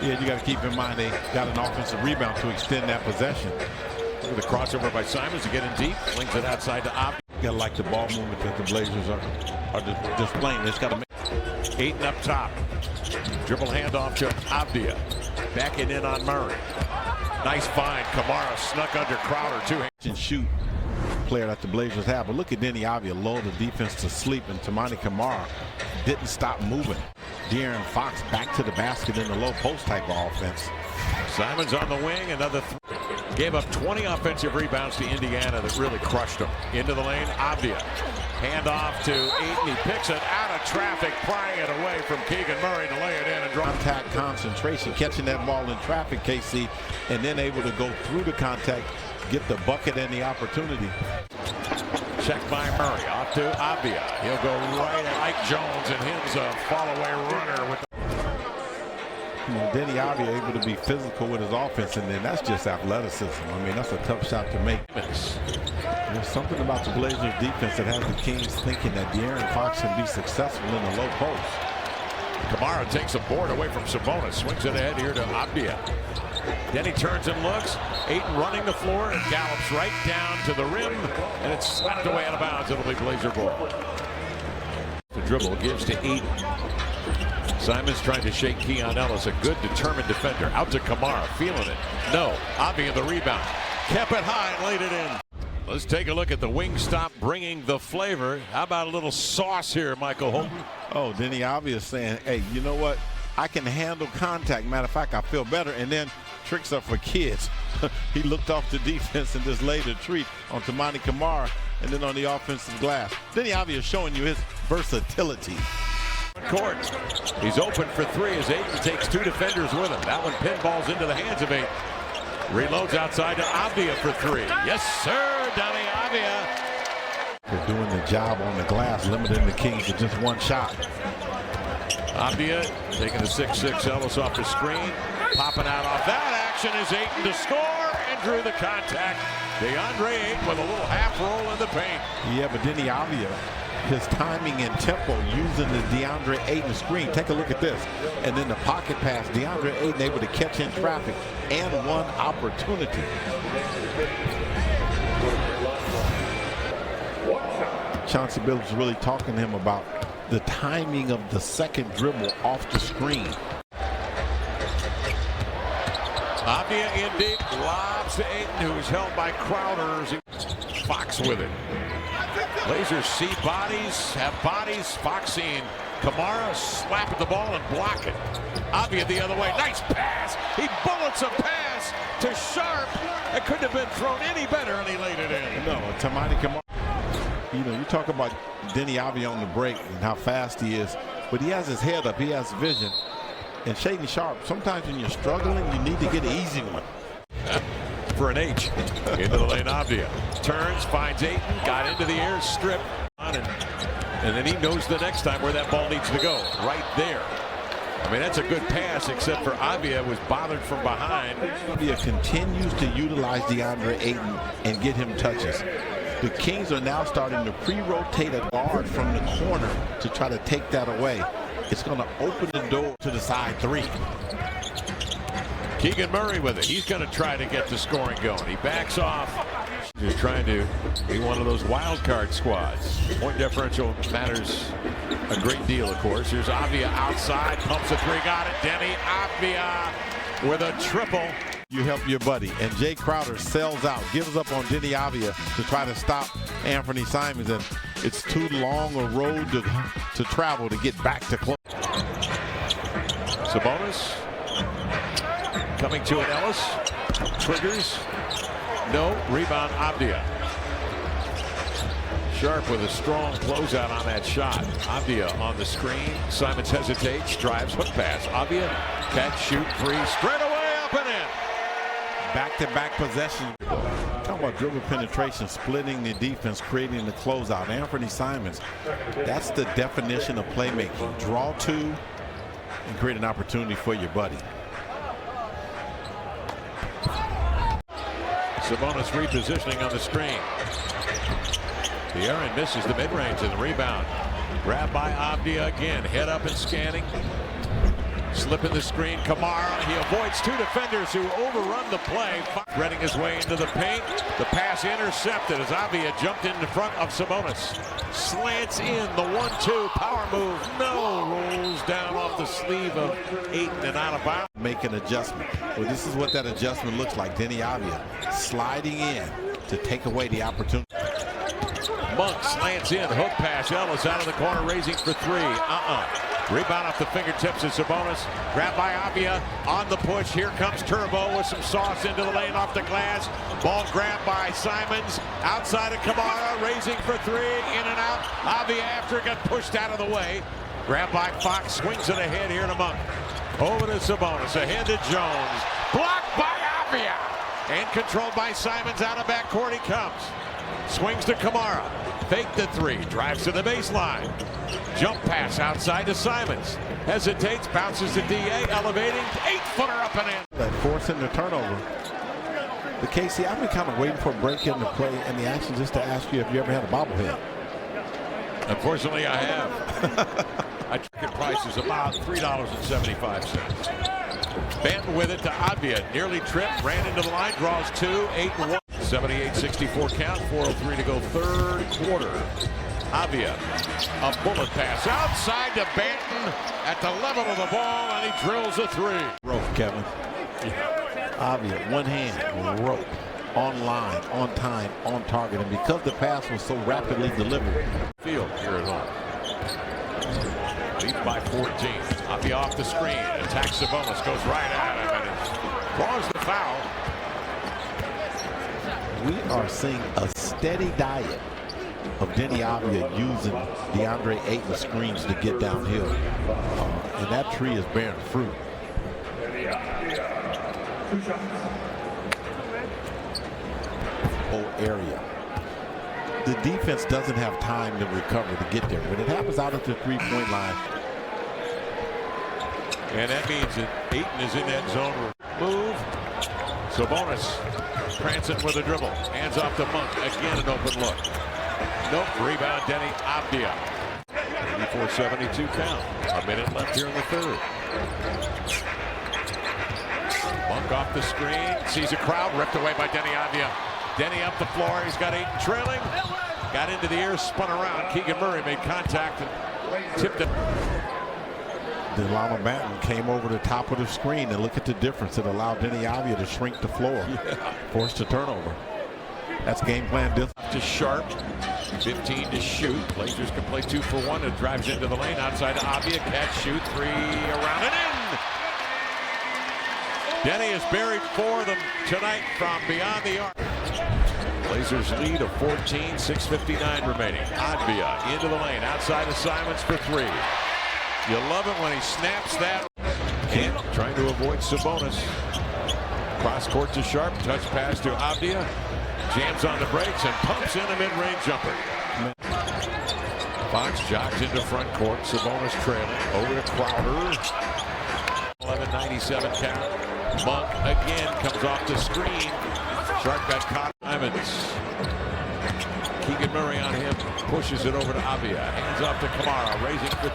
Yeah, you got to keep in mind they got an offensive rebound to extend that possession. Look at the crossover by Simons to get in deep. Flings it outside to Avdija. You got to like the ball movement that the Blazers are displaying. It's got to make. Ayton up top. Dribble handoff to Avdija. Backing in on Murray. Nice find. Kamara snuck under Crowder. And shoot player that the Blazers have. But look at Deni Avdija lull the defense to sleep, and Toumani Camara didn't stop moving. De'Aaron Fox back to the basket in the low post type of offense. Simons on the wing. Another gave up 20 offensive rebounds to Indiana that really crushed them. Into the lane. Avdija. Hand off to Ayton. He picks it out of traffic, prying it away from Keegan Murray to lay it in and draw. Contact concentration, catching that ball in traffic, KC, and then able to go through the contact, get the bucket and the opportunity. Checked by Murray. Off to Avdija. He'll go right at Ike Jones, and him's a fall-away runner with the Deni Avdija able to be physical with his offense, and then that's just athleticism. I mean, that's a tough shot to make. There's something about the Blazers defense that has the Kings thinking that De'Aaron Fox can be successful in the low post. Kamara takes a board away from Sabonis. Swings it ahead here to Avdija. Then he turns and looks. Ayton running the floor and gallops right down to the rim, and it's slapped away out of bounds. It'll be Blazer ball. The dribble gives to Ayton. Simons trying to shake Keon Ellis, a good determined defender. Out to Kamara, feeling it. No, Avdija the rebound. Kept it high and laid it in. Let's take a look at the wing stop bringing the flavor. How about a little sauce here, Michael Holton? Oh, Deni Avdija saying, hey, you know what? I can handle contact. Matter of fact, I feel better. And then tricks are for kids. He looked off the defense and just laid a treat on Toumani Camara, and then on the offensive glass. Deni Avdija showing you his versatility. Court. He's open for three as Ayton takes two defenders with him. That one pinballs into the hands of Ayton. Reloads outside to Avdija for three. Yes, sir, Deni Avdija. They're doing the job on the glass, limiting the Kings to just one shot. Avdija taking the 6'6" Ellis off the screen. Popping out off that action is Ayton to score and drew the contact. DeAndre Ayton with a little half roll in the paint. Yeah, but Deni Avdija, his timing and tempo using the DeAndre Ayton screen. Take a look at this. And then the pocket pass. DeAndre Ayton able to catch in traffic and one opportunity. Chauncey Billups really talking to him about the timing of the second dribble off the screen. Avdija in deep, lobs to Ayton, who's held by Crowder. Fox with it. Blazers see bodies, have bodies. Fox seeing Kamara slap at the ball and block it. Avdija the other way. Nice pass. He bullets a pass to Sharp. It couldn't have been thrown any better, and he laid it in. No, Toumani Camara. You know, you talk about Deni Avdija on the break and how fast he is, but he has his head up. He has vision. And Shaden Sharp, sometimes when you're struggling, you need to get an easy one. For an H. Into the lane, Avdija. Turns, finds Ayton, got into the air, stripped. And then he knows the next time where that ball needs to go. Right there. I mean, that's a good pass, except for Avdija was bothered from behind. Avdija continues to utilize DeAndre Ayton and get him touches. The Kings are now starting to pre-rotate a guard from the corner to try to take that away. It's going to open the door to the side three. Keegan Murray with it. He's going to try to get the scoring going. He backs off. He's trying to be one of those wild card squads. Point differential matters a great deal, of course. Here's Avdija outside, pumps a three, got it. Deni Avdija with a triple. You help your buddy, and Jay Crowder sells out, gives up on Deni Avdija to try to stop Anthony Simons, and it's too long a road to travel to get back to close. Sabonis coming to an Ellis, triggers, no, rebound Avdija. Sharp with a strong closeout on that shot. Avdija on the screen. Simons hesitates, drives, hook pass. Avdija, catch, shoot, three, straight away, up and in. Back-to-back possession. Talking about dribble penetration, splitting the defense, creating the closeout. Anthony Simons, that's the definition of playmaking. Draw two and create an opportunity for your buddy. Sabonis repositioning on the screen. De'Aaron misses the mid-range and the rebound. Grabbed by Avdija again. Head up and scanning. Slipping the screen, Kamara. He avoids two defenders who overrun the play. Threading his way into the paint. The pass intercepted as Avdija jumped in front of Sabonis. Slants in the 1-2 power move. No, rolls down off the sleeve of Ayton and out of bounds. Make an adjustment. Well, this is what that adjustment looks like. Deni Avdija sliding in to take away the opportunity. Monk slants in, hook pass. Ellis out of the corner, raising for three. Rebound off the fingertips of Sabonis. Grabbed by Avdija on the push. Here comes Turbo with some sauce into the lane off the glass. Ball grabbed by Simons. Outside of Kamara, raising for three. In and out. Avdija after it got pushed out of the way. Grabbed by Fox, swings it ahead here to Monk. Over to Sabonis, ahead to Jones. Blocked by Avdija. And controlled by Simons, out of backcourt he comes. Swings to Kamara. Fake the three. Drives to the baseline. Jump pass outside to Simons. Hesitates, bounces to DA, elevating. 8-footer up and in. That forcing the turnover. The KC, I've been kind of waiting for a break in the play and the action just to ask you if you ever had a bobblehead. Unfortunately, I have. I ticket price is about $3.75. Banton with it to Avdija. Nearly tripped, ran into the line, draws two, 8-1. 78-64 count, 4:03 to go third quarter. Avdija, a bullet pass outside to Banton at the level of the ball, and he drills a three. Rope, Kevin. Avdija, one hand, rope, on line, on time, on target, and because the pass was so rapidly delivered. Field here at home. Leads by 14. Avdija off the screen, attacks Sabonis, goes right at him, and draws the foul. We are seeing a steady diet of Deni Avdija using DeAndre Ayton screens to get downhill. And that tree is bearing fruit. Whole area. The defense doesn't have time to recover to get there. When it happens out at the three-point line. And that means that Ayton is in that zone. Move. Sabonis prancing with a dribble. Hands off to Monk. Again an open look. Nope. Rebound Deni Avdija. 84-72 count. A minute left here in the third. Monk off the screen. Sees a crowd ripped away by Deni Avdija. Deni up the floor. He's got Ayton trailing. Got into the air, spun around. Keegan Murray made contact and tipped it. Delano Banton came over the top of the screen, and look at the difference. It allowed Deni Avdija to shrink the floor, forced a turnover. That's game plan difference. To Sharp, 15 to shoot. Blazers can play 2 for 1. It drives into the lane outside to Avdija. Catch, shoot, three, around and in. Deni has buried 4 of them tonight from beyond the arc. Blazers lead of 14, 6:59 remaining. Avdija into the lane outside of Simons for three. You love it when he snaps that. Kent trying to avoid Sabonis. Cross court to Sharp. Touch pass to Avdija. Jams on the brakes and pumps in a mid-range jumper. Fox jogs into front court. Sabonis trailing. Over to Crowder. 11:97 count. Monk again comes off the screen. Sharp got caught. Simons. Keegan Murray on him. Pushes it over to Avdija. Hands off to Kamara. Raising for